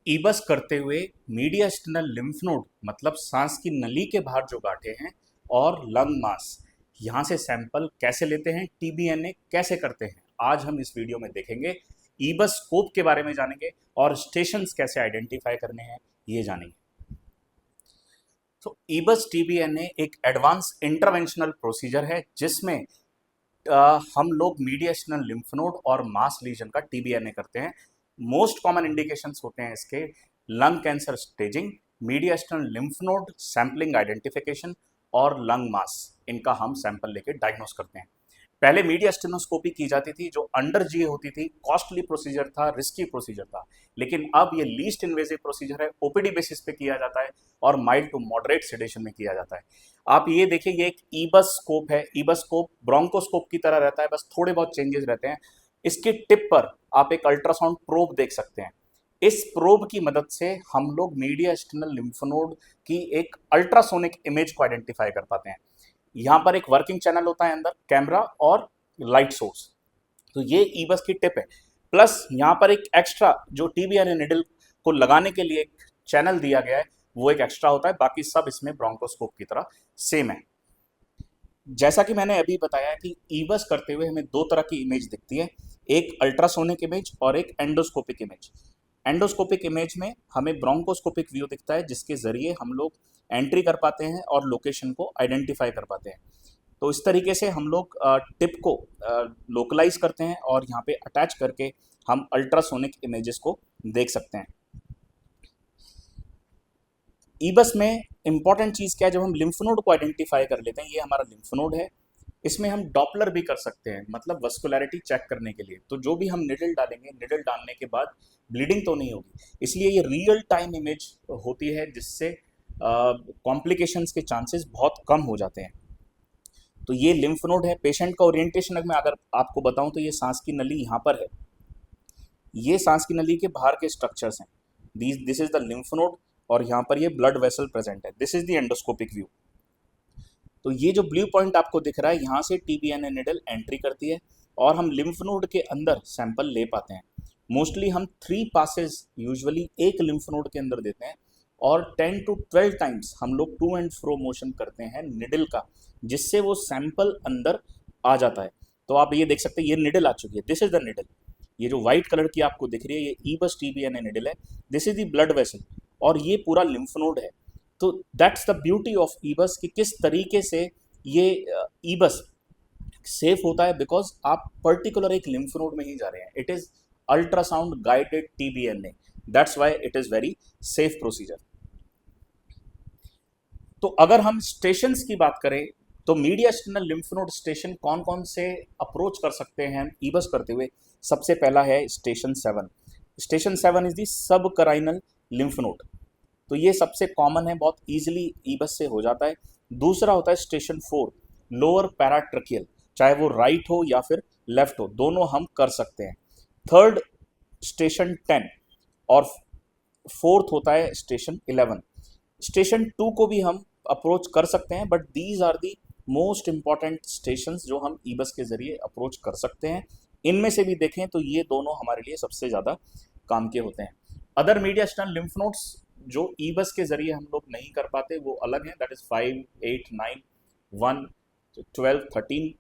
E-bus करते हुए मीडियस्टिनल lymph node मतलब सांस की नली के बाहर जो गांठें हैं और लंग मास, यहाँ से सैंपल कैसे लेते हैं, टीबीएनए कैसे करते हैं, आज हम इस वीडियो में देखेंगे। ईबस स्कोप के बारे में जानेंगे और स्टेशंस कैसे आइडेंटिफाई करने हैं ये जानेंगे। तो ईबस टीबीएनए एक एडवांस इंटरवेंशनल प्रोसीजर है जिसमें हम लोग मीडियस्टिनल लिम्फ नोड और मास लीजन का टीबीएनए करते हैं। मोस्ट कॉमन इंडिकेशंस होते हैं इसके lung cancer staging, mediastinal lymph node sampling identification और लंग मास, इनका हम सैंपल लेके डायग्नोस करते हैं। पहले मीडियास्टेनोस्कोपी की जाती थी जो अंडर जीए होती थी, कॉस्टली प्रोसीजर था, रिस्की प्रोसीजर था, लेकिन अब ये लीस्ट इन्वेजिव प्रोसीजर है, ओपीडी बेसिस पे किया जाता है और माइल्ड टू मॉडरेट सेडेशन में किया जाता है। आप ये देखिए, ये एक ईबस स्कोप है। ईबस स्कोप ब्रोंकोस्कोप की तरह रहता है, बस थोड़े बहुत चेंजेस रहते हैं। इसके टिप पर आप एक अल्ट्रासाउंड प्रोब देख सकते हैं। इस प्रोब की मदद से हम लोग मीडियास्टिनल लिम्फ नोड की एक अल्ट्रासोनिक इमेज को आइडेंटिफाई कर पाते हैं। यहाँ पर एक वर्किंग चैनल होता है अंदर, कैमरा और लाइट सोर्स। तो ये ईबस की टिप है। प्लस यहाँ पर एक एक्स्ट्रा जो टीबीएनए निडल को लगाने के लिए एक चैनल दिया गया है, वो एक एक्स्ट्रा होता है। बाकी सब इसमें ब्रोंकोस्कोप की तरह सेम है। जैसा कि मैंने अभी बताया कि ईबस करते हुए हमें दो तरह की इमेज दिखती है, एक अल्ट्रासोनिक इमेज और एक एंडोस्कोपिक इमेज। एंडोस्कोपिक इमेज में हमें ब्रोंकोस्कोपिक व्यू दिखता है जिसके जरिए हम लोग एंट्री कर पाते हैं और लोकेशन को आइडेंटिफाई कर पाते हैं। तो इस तरीके से हम लोग टिप को लोकलाइज करते हैं और यहाँ पे अटैच करके हम अल्ट्रासोनिक इमेजेस को देख सकते हैं। ईबस में इंपॉर्टेंट चीज़ क्या है, जब हम लिम्फ नोड को आइडेंटिफाई कर लेते हैं, ये हमारा लिम्फ नोड है, इसमें हम डॉपलर भी कर सकते हैं, मतलब वस्कुलैरिटी चेक करने के लिए। तो जो भी हम निडल डालेंगे, निडल डालने के बाद ब्लीडिंग तो नहीं होगी, इसलिए ये रियल टाइम इमेज होती है जिससे कॉम्प्लिकेशंस के चांसेस बहुत कम हो जाते हैं। तो ये लिम्फ नोड है। पेशेंट का ओरिएंटेशन अगर मैं अगर आपको बताऊं तो ये सांस की नली यहाँ पर है, ये सांस की नली के बाहर के स्ट्रक्चर्स हैं। This is the lymph node और यहाँ पर ये ब्लड वेसल प्रेजेंट है। This is the endoscopic view. तो ये जो ब्लू पॉइंट आपको दिख रहा है, यहाँ से टीबीएनए निडल एंट्री करती है और हम लिम्फ नोड के अंदर सैंपल ले पाते हैं। मोस्टली हम 3 पासेस यूजुअली एक लिम्फ नोड के अंदर देते हैं और 10 to 12 टाइम्स हम लोग टू एंड फ्रो मोशन करते हैं निडल का, जिससे वो सैंपल अंदर आ जाता है। तो आप ये देख सकते हैं, ये निडल आ चुकी है। This is the needle. ये जो व्हाइट कलर की आपको दिख रही है, ये ईबस टीबीएनए निडल है। This is the blood vessel और ये पूरा लिम्फ नोड है। तो that's the beauty of e-bus कि किस तरीके से ये ईबस सेफ होता है, बिकॉज आप पर्टिकुलर एक लिम्फ नोड में ही जा रहे हैं। It is ultrasound guided TBNA, that's why it is very safe procedure. तो अगर हम स्टेशंस की बात करें तो मीडियास्टिनल लिम्फ नोड स्टेशन कौन कौन से अप्रोच कर सकते हैं ईबस करते हुए। सबसे पहला है स्टेशन 7। स्टेशन 7 इज दी सब कराइनल लिम्फ नोड। तो ये सबसे कॉमन है, बहुत इजीली ईबस से हो जाता है। दूसरा होता है स्टेशन 4, लोअर पैराट्रकियल, चाहे वो राइट हो या फिर लेफ्ट हो, दोनों हम कर सकते हैं। थर्ड स्टेशन 10 और फोर्थ होता है स्टेशन 11। स्टेशन 2 को भी हम अप्रोच कर सकते हैं, but these are the most important stations जो हम ईबस के जरिए अप्रोच कर सकते हैं। इनमें से भी देखें तो ये दोनों हमारे लिए सबसे ज़्यादा काम के होते हैं। अदर मीडियास्टिनल लिम्फ नोड्स जो ईबस के जरिए हम लोग नहीं कर पाते वो अलग हैं, दैट इज 5, 8, 9, 1, 12, 13।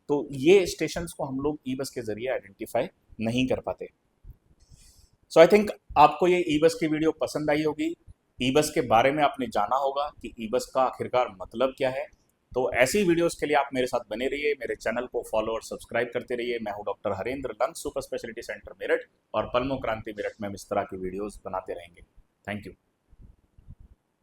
तो ये स्टेशंस को हम लोग ईबस के जरिए आइडेंटिफाई नहीं कर पाते। सो आई थिंक आपको ये ईबस की वीडियो पसंद आई होगी। ईबस के बारे में आपने जाना होगा कि ईबस का आखिरकार मतलब क्या है। तो ऐसी वीडियोस के लिए आप मेरे साथ बने रहिए, मेरे चैनल को फॉलो और सब्सक्राइब करते रहिए। मैं हूं doctor Harendra, lung super speciality centre Meerut और पल्मो क्रांति मेरठ में हम इस तरह की वीडियोस बनाते रहेंगे। Thank you.